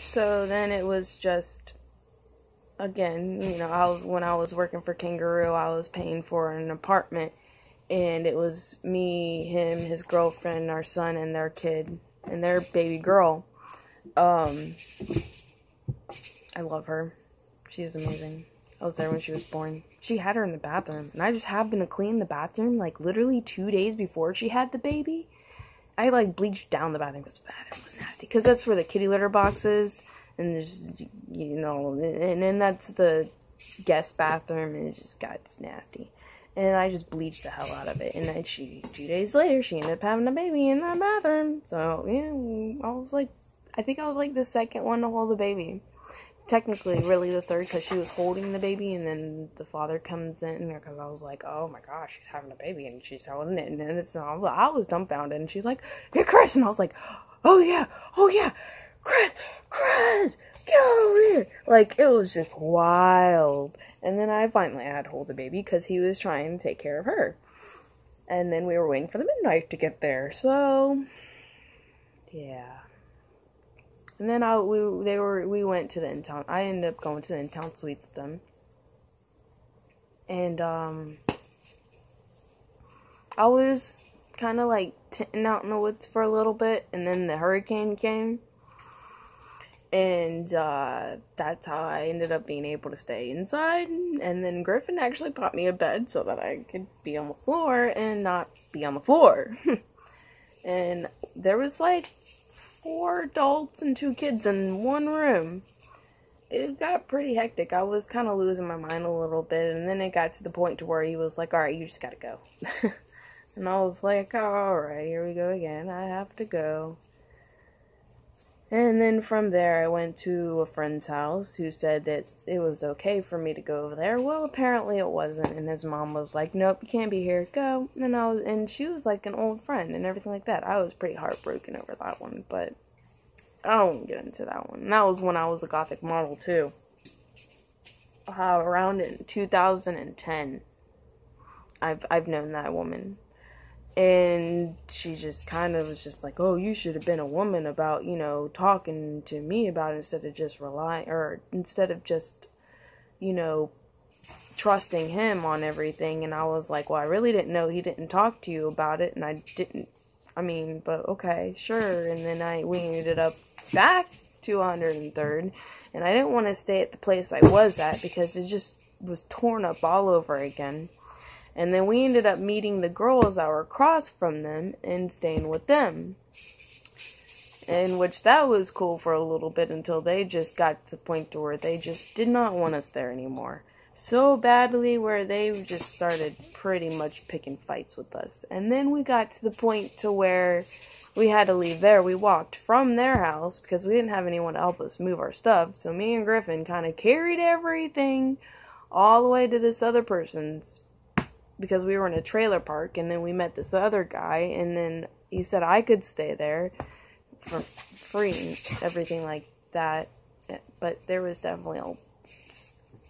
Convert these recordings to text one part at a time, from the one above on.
So then it was just, again, when I was working for Kangaroo, I was paying for an apartment, and it was me, him, his girlfriend, our son, and their kid, and their baby girl. I love her. She is amazing. I was there when she was born. She had her in the bathroom, and I just happened to clean the bathroom, like, literally 2 days before she had the baby. I, like, bleached down the bathroom because the bathroom was nasty. Because that's where the kitty litter box is, and there's, and then that's the guest bathroom, and it's nasty. And I just bleached the hell out of it. And then 2 days later, she ended up having a baby in that bathroom. So, yeah, I think I was, like, the second one to hold the baby. Technically, really the third, because she was holding the baby, and then the father comes in, because I was like, oh my gosh, she's having a baby, and she's holding it, and I was dumbfounded, and she's like, hey, Chris, and I was like, oh yeah, Chris, get over here, like, it was just wild. And then I finally had to hold the baby, because he was trying to take care of her, and then we were waiting for the midnight to get there, so, yeah. And then we went to the in-town. I ended up going to the in-town suites with them. And, I was kind of like tenting out in the woods for a little bit. And then the hurricane came. And, that's how I ended up being able to stay inside. And then Griffin actually bought me a bed so that I could be on the floor and not be on the floor. And there was like 4 adults and 2 kids in one room. It got pretty hectic. I was kind of losing my mind a little bit, and then it got to the point to where he was like, alright, you just gotta go. And I was like, alright, here we go again. I have to go. And then from there, I went to a friend's house who said that it was okay for me to go over there. Well, apparently it wasn't, and his mom was like, nope, you can't be here, go. And she was like an old friend and everything like that. I was pretty heartbroken over that one, but I won't get into that one. And that was when I was a Gothic model, too. Around in 2010, I've known that woman. And she just kind of was just like, oh, you should have been a woman about, talking to me about it instead of just, trusting him on everything. And I was like, well, I really didn't know he didn't talk to you about it. And but okay, sure. And then we ended up back to 103rd. And I didn't want to stay at the place I was at because it just was torn up all over again. And then we ended up meeting the girls that were across from them and staying with them. In which that was cool for a little bit until they just got to the point to where they just did not want us there anymore. So badly where they just started pretty much picking fights with us. And then we got to the point to where we had to leave there. We walked from their house because we didn't have anyone to help us move our stuff. So me and Griffin kind of carried everything all the way to this other person's, because we were in a trailer park, and then we met this other guy, and then he said I could stay there for free and everything like that, but there was definitely a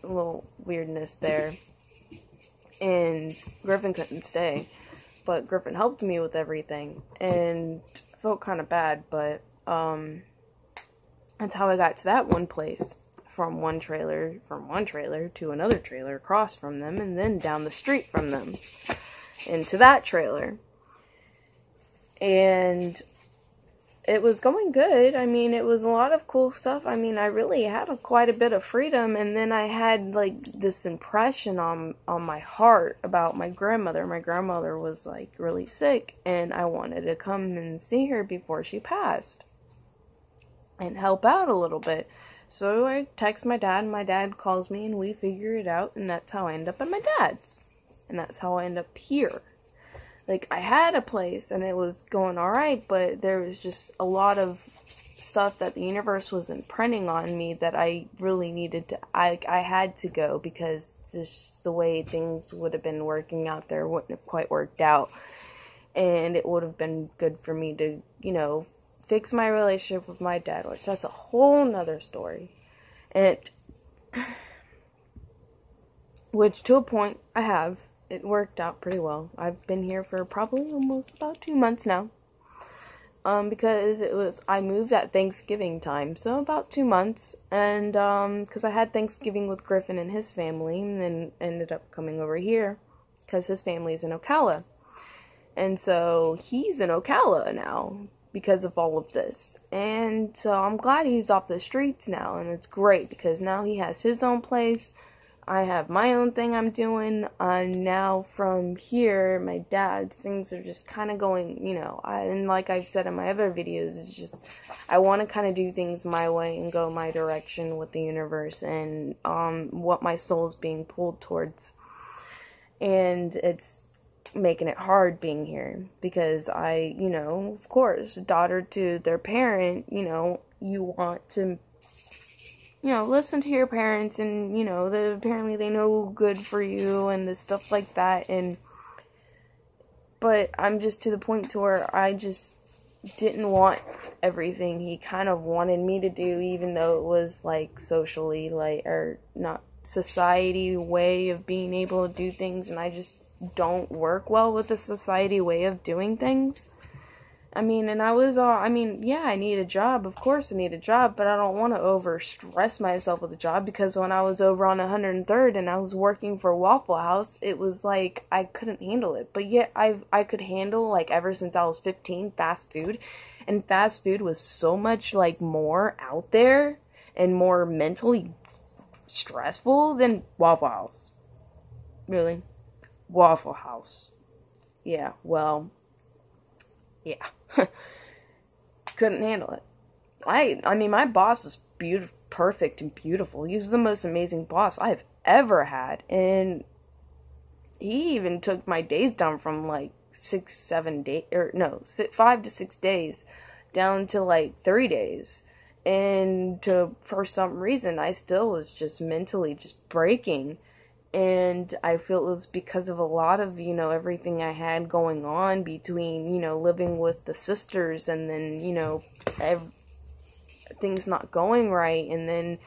little weirdness there, and Griffin couldn't stay, but Griffin helped me with everything, and I felt kind of bad, but that's how I got to that one place. From one trailer to another trailer across from them, and then down the street from them into that trailer. And it was going good. I mean, it was a lot of cool stuff. I mean, I really had quite a bit of freedom, and then I had like this impression on my heart about my grandmother. My grandmother was like really sick, and I wanted to come and see her before she passed and help out a little bit. So I text my dad, and my dad calls me, and we figure it out, and that's how I end up at my dad's. And that's how I end up here. Like, I had a place, and it was going alright, but there was just a lot of stuff that the universe was imprinting on me that I really needed to, I had to go, because just the way things would have been working out there wouldn't have quite worked out. And it would have been good for me to, fix my relationship with my dad, which that's a whole nother story. Which to a point it worked out pretty well. I've been here for probably almost about 2 months now. because I moved at Thanksgiving time, so about 2 months, and, because I had Thanksgiving with Griffin and his family, and then ended up coming over here, because his family's in Ocala, and so he's in Ocala now, because of all of this, and so I'm glad he's off the streets now, and it's great, because now he has his own place. I have my own thing I'm doing. Now from here, my dad's things are just kind of going, and like I've said in my other videos, it's just, I want to kind of do things my way and go my direction with the universe and, what my soul's being pulled towards. And it's making it hard being here because of course, daughter to their parent, you want to listen to your parents and, apparently they know good for you and the stuff like that. But I'm just to the point to where I just didn't want everything he kind of wanted me to do, even though it was like socially, or not society way of being able to do things. And I just don't work well with the society way of doing things. I need a job. Of course I need a job, but I don't want to over-stress myself with a job because when I was over on 103rd and I was working for Waffle House, it was like I couldn't handle it. But yet I could handle, like, ever since I was 15, fast food. And fast food was so much, like, more out there and more mentally stressful than Waffle House. Really? Waffle House. Yeah, well... yeah. Couldn't handle it. My boss was perfect and beautiful. He was the most amazing boss I've ever had. And he even took my days down from like 5 to 6 days down to like 3 days. And for some reason, I still was just mentally just breaking. And I feel it was because of a lot of, everything I had going on between, living with the sisters and then, things not going right. And then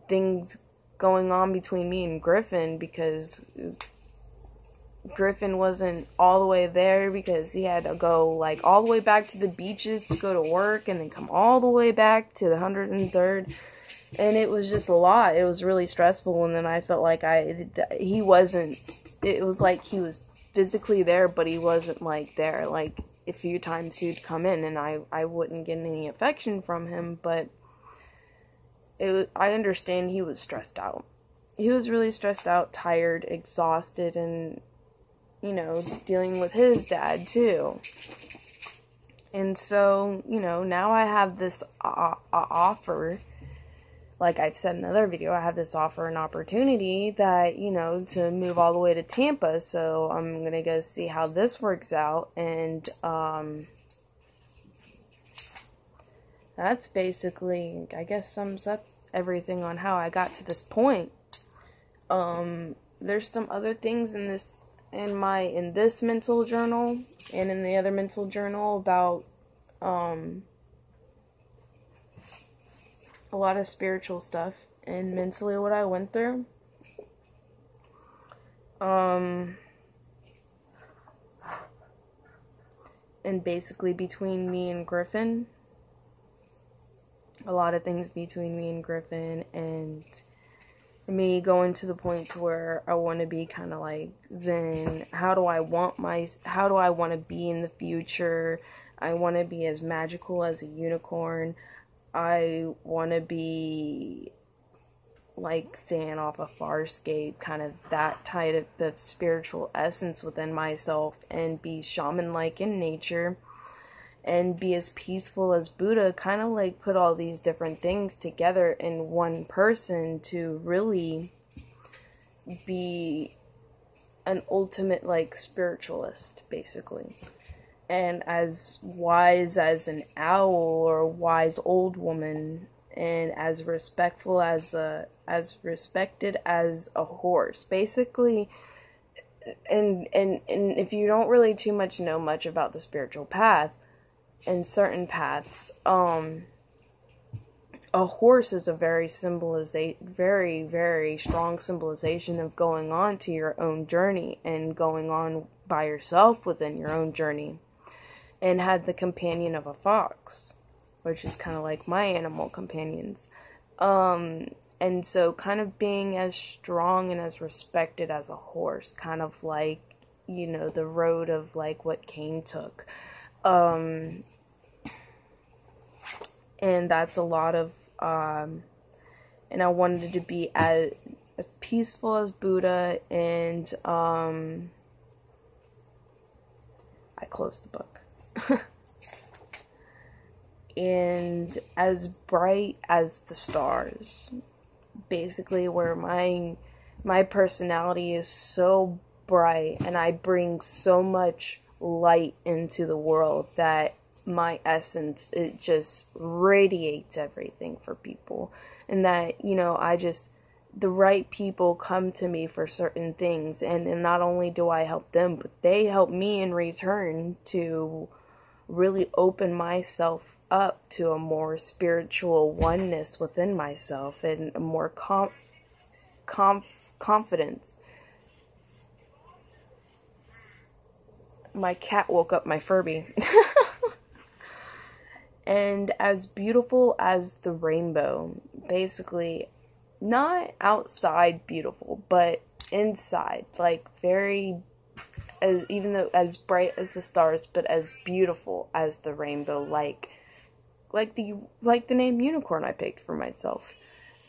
things going on between me and Griffin because Griffin wasn't all the way there because he had to go like all the way back to the beaches to go to work and then come all the way back to the 103rd. And it was just a lot. It was really stressful. And then I felt like it was like he was physically there, but he wasn't like there. Like a few times he'd come in and I wouldn't get any affection from him, but I understand he was stressed out. He was really stressed out, tired, exhausted, and, dealing with his dad too. And so, now I have this offer. Like I've said in another video, I have this offer and opportunity that, to move all the way to Tampa. So I'm going to go see how this works out. And that's basically, I guess, sums up everything on how I got to this point. There's some other things in this mental journal and in the other mental journal about a lot of spiritual stuff and mentally what I went through. And basically between me and Griffin. A lot of things between me and Griffin and me going to the point to where I want to be kind of like zen. How do I want to be in the future? I want to be as magical as a unicorn. I want to be like Sand off a Farscape, kind of that type of spiritual essence within myself, and be shaman-like in nature, and be as peaceful as Buddha, kind of like put all these different things together in one person to really be an ultimate like spiritualist, basically. And as wise as an owl or a wise old woman, and as respectful as respected as a horse, basically. And if you don't really too much know much about the spiritual path and certain paths, a horse is a very very strong symbolization of going on to your own journey and going on by yourself within your own journey. and had the companion of a fox, which is kind of like my animal companions. And so kind of being as strong and as respected as a horse, kind of like, the road of like what Cain took. And that's a lot of, and I wanted to be as peaceful as Buddha, and, I closed the book. And as bright as the stars. Basically, where my personality is so bright and I bring so much light into the world that my essence, it just radiates everything for people. And that, the right people come to me for certain things, and not only do I help them, but they help me in return to really open myself up to a more spiritual oneness within myself, and a more confidence. My cat woke up my Furby. And as beautiful as the rainbow, basically, not outside beautiful, but inside, like even though as bright as the stars, but as beautiful as the rainbow, like the name unicorn I picked for myself.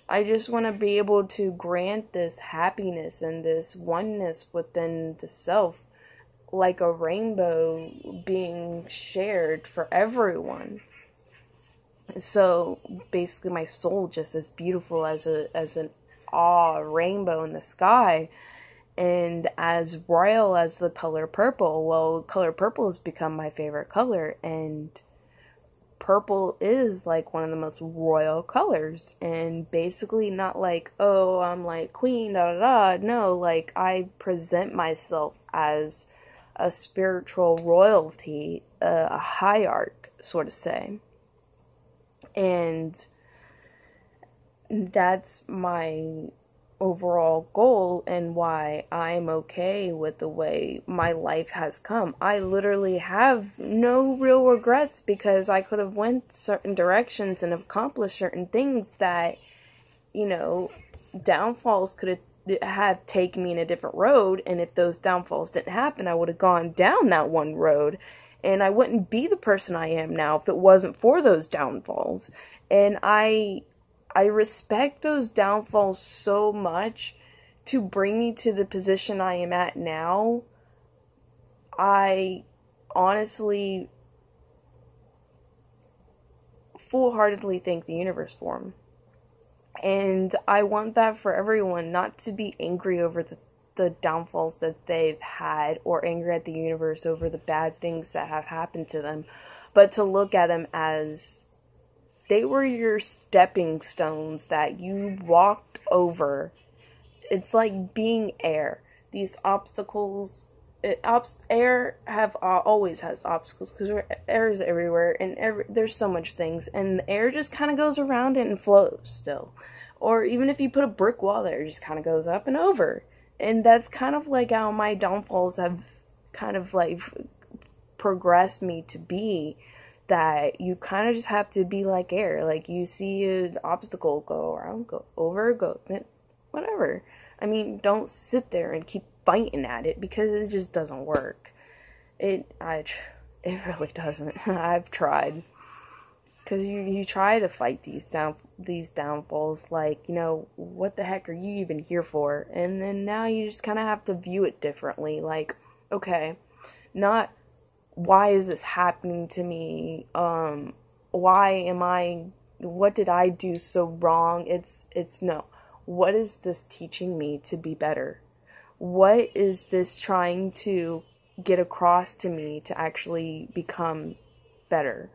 I just want to be able to grant this happiness and this oneness within the self, like a rainbow being shared for everyone. So basically my soul just as beautiful as an rainbow in the sky, and as royal as the color purple. Well, color purple has become my favorite color, and purple is like one of the most royal colors. And basically not like, oh, I'm like queen, da da da. No, like I present myself as a spiritual royalty, a hierarch, sort of say. And that's my overall goal, and why I'm okay with the way my life has come. I literally have no real regrets, because I could have went certain directions and accomplished certain things that, downfalls could have taken me in a different road. And if those downfalls didn't happen, I would have gone down that one road. And I wouldn't be the person I am now if it wasn't for those downfalls. And I respect those downfalls so much to bring me to the position I am at now. I honestly, full-heartedly thank the universe for them. And I want that for everyone, not to be angry over the downfalls that they've had, or angry at the universe over the bad things that have happened to them, but to look at them as they were your stepping stones that you walked over. It's like being air. These obstacles, air always has obstacles, because air is everywhere, and there's so much things, and the air just kind of goes around it and flows still. Or even if you put a brick wall there, it just kind of goes up and over. And that's kind of like how my downfalls have kind of like progressed me to be. That you kind of just have to be like air. Like you see an obstacle, go around, go over, go, whatever. I mean, don't sit there and keep fighting at it, because it just doesn't work. It really doesn't. I've tried. Because you try to fight these downfalls, like, what the heck are you even here for? And then now you just kind of have to view it differently. Like, okay, not why is this happening to me? What did I do so wrong? It's no, what is this teaching me to be better? What is this trying to get across to me to actually become better?